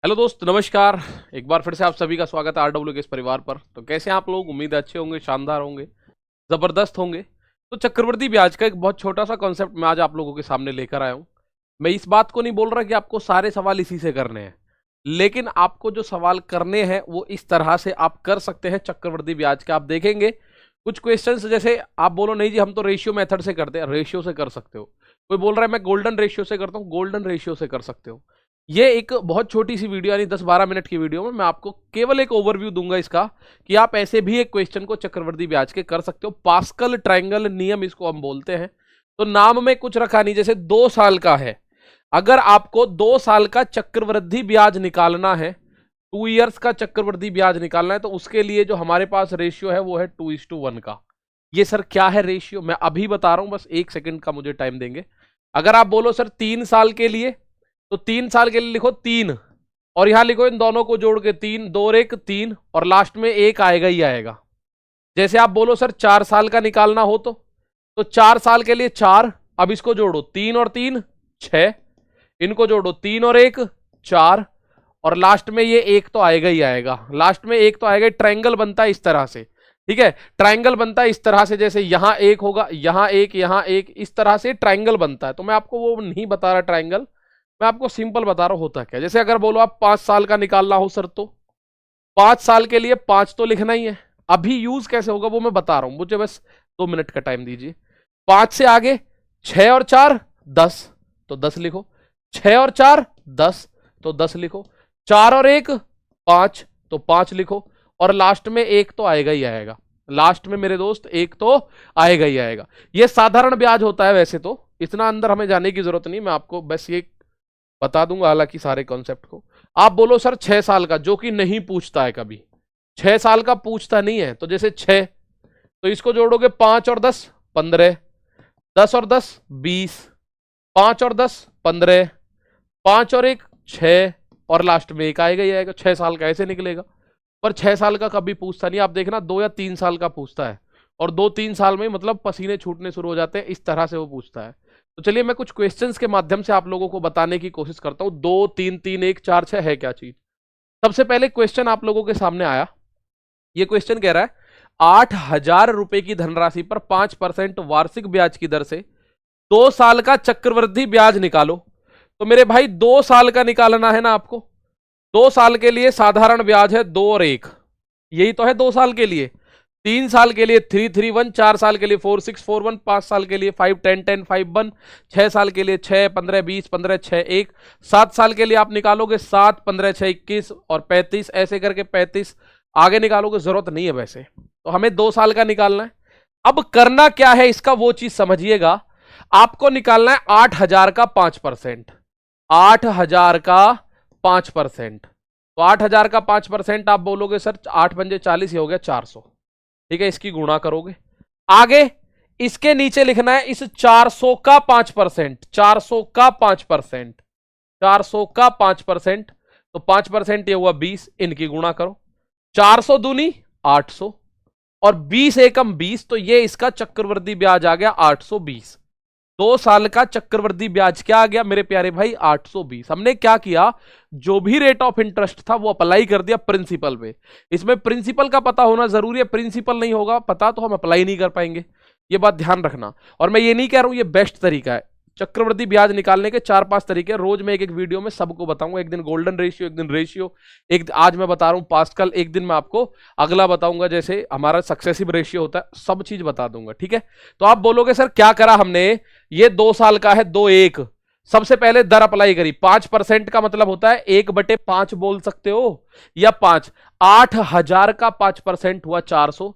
Hello दोस्त, नमस्कार। एक बार फिर से आप सभी का स्वागत है आरडब्ल्यू के इस परिवार पर। तो कैसे हैं आप लोग? उम्मीद है अच्छे होंगे, शानदार होंगे, ज़बरदस्त होंगे। तो चक्रवृद्धि ब्याज का एक बहुत छोटा सा कॉन्सेप्ट मैं आज आप लोगों के सामने लेकर आया हूं। मैं इस बात को नहीं बोल रहा कि आपको सारे सवाल इसी से करने हैं, लेकिन आपको जो सवाल करने हैं वो इस तरह से आप कर सकते हैं चक्रवृद्धि ब्याज के। आप देखेंगे कुछ क्वेश्चंस, जैसे आप बोलो नहीं जी हम तो रेशियो मेथड से करते हैं, रेशियो से कर सकते हो। कोई बोल रहा है मैं गोल्डन रेशियो से करता हूँ, गोल्डन रेशियो से कर सकते हो। ये एक बहुत छोटी सी वीडियो यानी 10-12 मिनट की वीडियो में मैं आपको केवल एक ओवरव्यू दूंगा इसका कि आप ऐसे भी एक क्वेश्चन को चक्रवृद्धि ब्याज के कर सकते हो। पास्कल ट्रायंगल नियम इसको हम बोलते हैं। तो नाम में कुछ रखा नहीं, जैसे 2 साल का है, अगर आपको 2 साल का चक्रवृद्धि ब्याज निकालना है, 2 इयर्स का चक्रवृद्धि ब्याज निकालना है, तो उसके लिए जो हमारे पास रेशियो है वो है 2:1 का। ये सर क्या है रेशियो, मैं अभी बता रहा हूं, बस 1 सेकंड का मुझे टाइम देंगे। अगर आप बोलो सर 3 साल के लिए, तो 3 साल के लिए लिखो 3, और यहां लिखो इन दोनों को जोड़ के 3, 2 और 1 3, और लास्ट में 1 आएगा ही आएगा। जैसे आप बोलो सर 4 साल का निकालना हो, तो 4 साल के लिए 4, अब इसको जोड़ो 3 और 3 6, इनको जोड़ो 3 और 1 4, और लास्ट में ये 1 तो आएगा ही आएगा। लास्ट में 1 तो आएगा। ट्रायंगल बनता है इस तरह से, ठीक है। ट्रायंगल बनता है इस तरह से, जैसे यहां 1 होगा, यहां 1, यहां 1, इस तरह से ट्रायंगल बनता है। तो मैं आपको वो नहीं बता रहा ट्रायंगल, मैं आपको सिंपल बता रहा हूं होता क्या। जैसे अगर बोलो आप 5 साल का निकालना हो सर, तो 5 साल के लिए 5 तो लिखना ही है। अभी यूज कैसे होगा वो मैं बता रहा हूं, मुझे बस 2 मिनट का टाइम दीजिए। 5 से आगे 6 और 4 10, तो 10 लिखो। 6 और 4 10, तो 10 लिखो। 4 और 1 5, तो 5 लिखो। और लास्ट में 1 तो आएगा ही आएगा। लास्ट में मेरे दोस्त 1 तो आएगा ही आएगा। ये साधारण ब्याज होता है, वैसे तो इतना अंदर हमें जाने की जरूरत नहीं, मैं आपको बस ये बता दूंगा हालांकि सारे कॉन्सेप्ट को। आप बोलो सर 6 साल का, जो कि नहीं पूछता है कभी, 6 साल का पूछता नहीं है, तो जैसे 6, तो इसको जोड़ोगे 5 और 10 15, 10 और 10 20, 5 और 10 15, 5 और 1 6, और लास्ट में 1 आएगा ही आएगा। 6 साल का ऐसे निकलेगा। पर 6 साल का कभी पूछता नहीं। आप देखना 2 या 3 साल का पूछता है, और 2-3 साल में मतलब पसीने छूटने शुरू हो जाते हैं, इस तरह से वो पूछता है। तो चलिए मैं कुछ क्वेश्चंस के माध्यम से आप लोगों को बताने की कोशिश करता हूं। 2 3 3 1 4 6 है क्या चीज। सबसे पहले क्वेश्चन आप लोगों के सामने आया, ये क्वेश्चन कह रहा है 8,000 रुपए की धनराशि पर 5% वार्षिक ब्याज की दर से 2 साल का चक्रवृद्धि ब्याज निकालो। तो मेरे भाई 2 साल का निकालना है ना आपको। 2 साल के लिए साधारण ब्याज है 2 और 1, यही तो है 2 साल के लिए। 3 साल के लिए 3-3-1, 4 साल के लिए 4-6-4-1, 5 साल के लिए 5-10-10-5-1, 6 साल के लिए 6-15-20, 15-6-1, 7 साल के लिए आप निकालोगे 7-15-6-21 और 35, ऐसे करके 35 आगे निकालोगे, जरूरत नहीं है वैसे। तो हमें 2 साल का निकालना है। अब करना क्या है इसका वो चीज समझिएगा। आपको निकालना है 8,000 का 5%। 8,000 का 5%, तो 8,000 का 5% आप बोलोगे सर 8 पंजे 40, ही हो गया 400, ठीक है। इसकी गुणा करोगे। आगे इसके नीचे लिखना है इस 400 का 5%, 400 का 5%, 400 का 5%, तो 5% ये हुआ 20, इनकी गुणा करो। 400 दूनी 800, और 20 एकम 20, तो ये इसका चक्रवृद्धि ब्याज आ गया 820। 2 साल का चक्रवृद्धि ब्याज क्या आ गया मेरे प्यारे भाई? 820। हमने क्या किया, जो भी रेट ऑफ इंटरेस्ट था वो अप्लाई कर दिया प्रिंसिपल पे। इसमें प्रिंसिपल का पता होना जरूरी है, प्रिंसिपल नहीं होगा पता तो हम अप्लाई नहीं कर पाएंगे, ये बात ध्यान रखना। और मैं ये नहीं कह रहा हूं ये बेस्ट तरीका है। चक्रवृद्धि ब्याज निकालने के 4-5 तरीके, रोज मैं एक वीडियो में सबको बताऊंगा। एक दिन गोल्डन रेशियो, एक दिन रेशियो, एक आज मैं बता रहा हूं पास्कल, एक दिन मैं आपको अगला बताऊंगा जैसे हमारा सक्सेसिव रेशियो होता है, सब चीज बता दूंगा, ठीक है। तो आप बोलोगे सर क्या करा हमने, ये 2 साल का है 2-1, सबसे पहले दर अप्लाई करी। 5% का मतलब होता है 1/5 बोल सकते हो, या 5। 8,000 का 5% हुआ 400,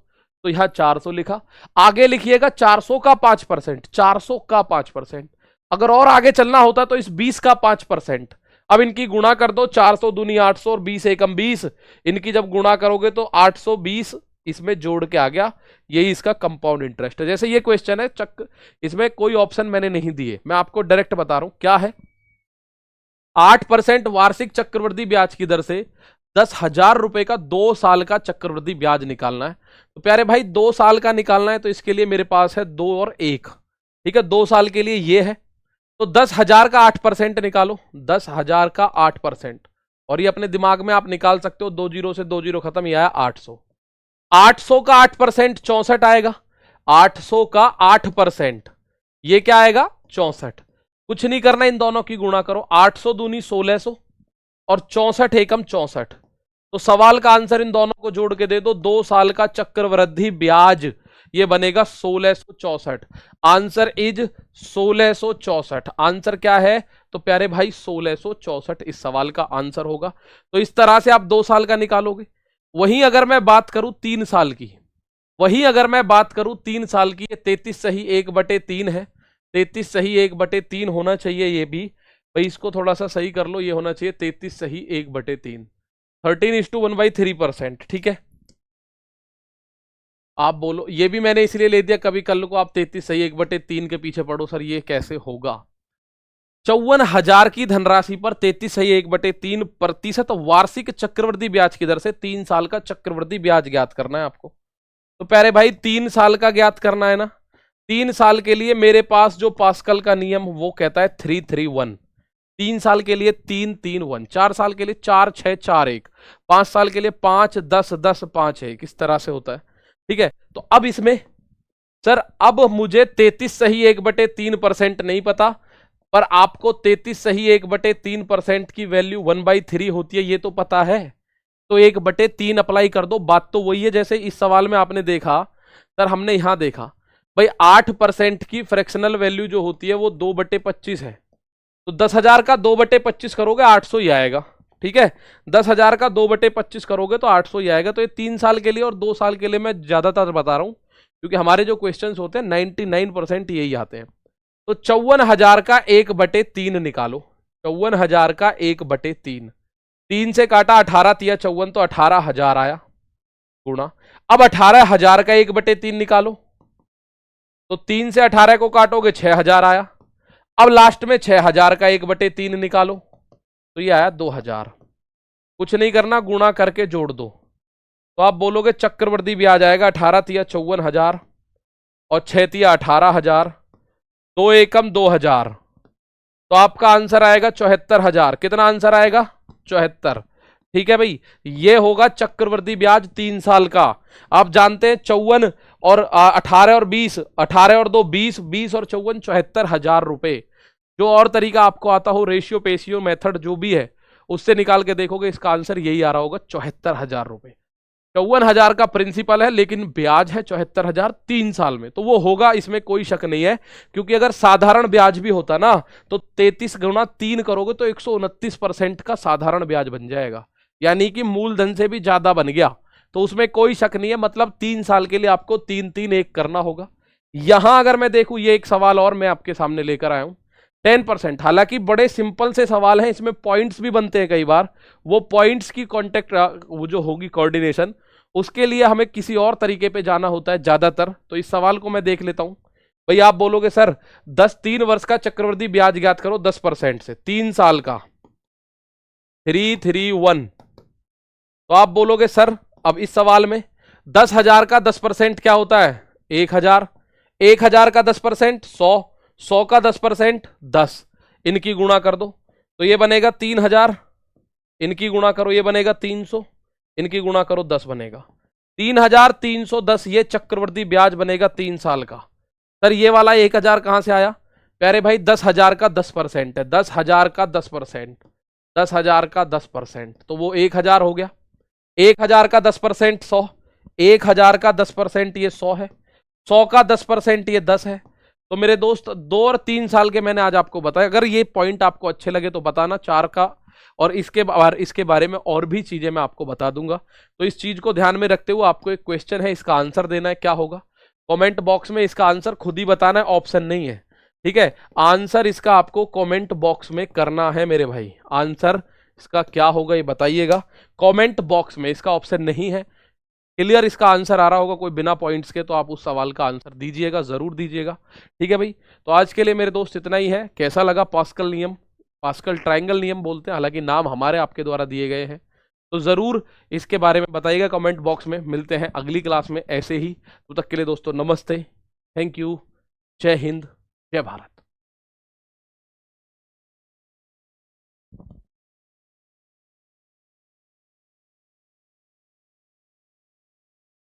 तो यहां 400 लिखा। आगे लिखिएगा 400 का 5%, 400 का 5%। अगर और आगे चलना होता तो इस 20 का 5%। अब इनकी गुणा कर दो, 400 दूनी 800 और 20 एकम 20, इनकी जब गुणा करोगे तो 820 इसमें जोड़ के आ गया। यही इसका कंपाउंड इंटरेस्ट है। जैसे ये क्वेश्चन है इसमें कोई ऑप्शन मैंने नहीं दिए, मैं आपको डायरेक्ट बता रहा हूं क्या है। 8% वार्षिक चक्रवृद्धि ब्याज की दर से 10,000 रुपए का 2 साल का चक्रवृद्धि ब्याज निकालना है। तो प्यारे भाई 2 साल का निकालना है, तो इसके लिए मेरे पास है 2 और 1, ठीक है। 2 साल के लिए ये है, तो 10,000 का 8% निकालो। 10,000 का 8%, और ये अपने दिमाग में आप निकाल सकते हो, 2 जीरो से 2 जीरो खत्म, ये आया 800। 800 का 8% 64 आएगा। 800 का 8% ये क्या आएगा? 64। कुछ नहीं करना, इन दोनों की गुणा करो। 800 दूनी 1600 और 64 एकम 64। तो सवाल का आंसर इन दोनों को जोड़ के दे दो, 2 साल का चक्रवृद्धि ब्याज ये बनेगा 1664। Answer is 1664। आंसर क्या है तो प्यारे भाई 1664 इस सवाल का आंसर होगा। तो इस तरह से आप 2 साल का निकालोगे। वहीं अगर मैं बात करूं 3 साल की, 33 सही 1/3 है। 33 सही 1/3 होना चाहिए। ये भी भाई इसको थोड़ा सा सही कर लो, ये होना चाहिए 33 सही 1/3, 13:1/3%। ठीक है, आप बोलो। ये भी मैंने इसलिए ले दिया, कभी कल को आप 33 सही 1/3 के पीछे पड़ो, सर ये कैसे होगा। 54,000 की धनराशि पर 33 सही 1/3% वार्षिक चक्रवृद्धि ब्याज की दर से 3 साल का चक्रवृद्धि ब्याज ज्ञात करना है आपको। तो प्यारे भाई 3 साल का ज्ञात करना है ना। 3 साल के लिए मेरे पास जो पास्कल का नियम वो कहता है 331। 3 साल के लिए 331, 4 साल के लिए 4 6 4 1, 5 साल के लिए 5 10 10 5 1, किस तरह से होता है। ठीक है, तो अब इसमें सर अब मुझे 33 सही 1/3% नहीं पता, पर आपको 33 सही 1/3% की वैल्यू 1/3 होती है ये तो पता है। तो 1/3 अप्लाई कर दो। बात तो वही है जैसे इस सवाल में आपने देखा, सर हमने यहां देखा भाई 8% की फ्रैक्शनल वैल्यू जो होती है वो 2/25 है। तो 10,000 का 2/25 करोगे 800 ही आएगा। ठीक है, 10,000 का 2/25 करोगे तो 800 ही आएगा। तो ये 3 साल के लिए और 2 साल के लिए मैं ज्यादातर बता रहा हूं, क्योंकि हमारे जो क्वेश्चंस होते हैं 99% यही आते हैं। तो 54,000 का 1/3 निकालो। 54,000 का 1/3, 3 से काटा 18 तिया 54, तो 18,000 आया गुणा। अब 18,000 का 1/3 निकालो, तो 3 से 18 को काटोगे 6,000 आया। अब लास्ट में 6,000 का 1/3 निकालो, तो ये आया 2,000। कुछ नहीं करना, गुणा करके जोड़ दो। तो आप बोलोगे चक्रवृद्धि ब्याज आएगा 18 तिया 54,000 और 6 तिया 18,000, 2 एकम 2,000, तो आपका आंसर आएगा 74,000। कितना आंसर आएगा? 74। ठीक है भाई, ये होगा चक्रवृद्धि ब्याज 3 साल का। आप जानते हैं 54 और 18 और 20, 18 और 2 20, 20 और 54 74,000 रुपए। जो और तरीका आपको आता हो, रेशियो पेशियो मेथड जो भी है, उससे निकाल के देखोगे इसका आंसर यही आ रहा होगा 74,000 रुपए। 54,000 का प्रिंसिपल है लेकिन ब्याज है 74,000 3 साल में, तो वो होगा, इसमें कोई शक नहीं है। क्योंकि अगर साधारण ब्याज भी होता ना तो 33 गुणा 3 करोगे तो 129% का साधारण ब्याज बन जाएगा, यानी कि मूलधन से भी ज्यादा बन गया। तो उसमें कोई शक नहीं है, मतलब 3 साल के लिए आपको 3 3 1 करना होगा। यहां अगर मैं देखूं, ये एक सवाल और मैं आपके सामने लेकर आया हूं 10%। हालांकि बड़े सिंपल से सवाल हैं, इसमें पॉइंट्स भी बनते हैं कई बार। वो पॉइंट्स की कॉन्टेक्ट वो जो होगी कोऑर्डिनेशन, उसके लिए हमें किसी और तरीके पे जाना होता है ज्यादातर। तो इस सवाल को मैं देख लेता हूं। भाई आप बोलोगे सर 3 वर्ष का चक्रवृद्धि ब्याज ज्ञात करो 10% से, 3 साल का 331। तो आप बोलोगे सर अब इस सवाल में 10,000 का 10% क्या होता है? 1,000। 1,000 का 10% 100, 100 का 10% 10। इनकी गुणा कर दो तो ये बनेगा 3,000। इनकी गुणा करो ये बनेगा 300। इनकी गुणा करो 10 बनेगा 3,310। ये चक्रवृद्धि ब्याज बनेगा 3 साल का। सर ये वाला 1,000 कहां से आया? प्यारे भाई 10,000 का 10% है। 10,000 का 10%, 10,000 का 10%, तो वो 1,000 हो गया। 1,000 का 10% 100, 1,000 का 10% ये 100 है, 100 का 10% ये 10 है। तो मेरे दोस्त 2 और 3 साल के मैंने आज आपको बताया। अगर ये पॉइंट आपको अच्छे लगे तो बताना, 4 का और इसके बारे में और भी चीजें मैं आपको बता दूंगा। तो इस चीज को ध्यान में रखते हुए आपको एक क्वेश्चन है, इसका आंसर देना है। क्या होगा? कमेंट बॉक्स में इसका आंसर खुद ही बताना है, ऑप्शन नहीं है। ठीक है, आंसर इसका आपको कमेंट बॉक्स में करना है मेरे भाई। आंसर इसका क्या होगा ये बताइएगा कमेंट बॉक्स में, इसका ऑप्शन नहीं है। क्लियर इसका आंसर आ रहा होगा कोई बिना पॉइंट्स के, तो आप उस सवाल का आंसर दीजिएगा, जरूर दीजिएगा। ठीक है भाई, तो आज के लिए मेरे दोस्त इतना ही है। कैसा लगा पास्कल नियम? पास्कल ट्रायंगल नियम बोलते हैं, हालांकि नाम हमारे आपके द्वारा दिए गए हैं। तो जरूर इसके बारे में बताइएगा कमेंट बॉक्स में। मिलते हैं अगली क्लास में ऐसे ही। तब तक के लिए दोस्तों नमस्ते, थैंक यू, जय हिंद, जय भारत।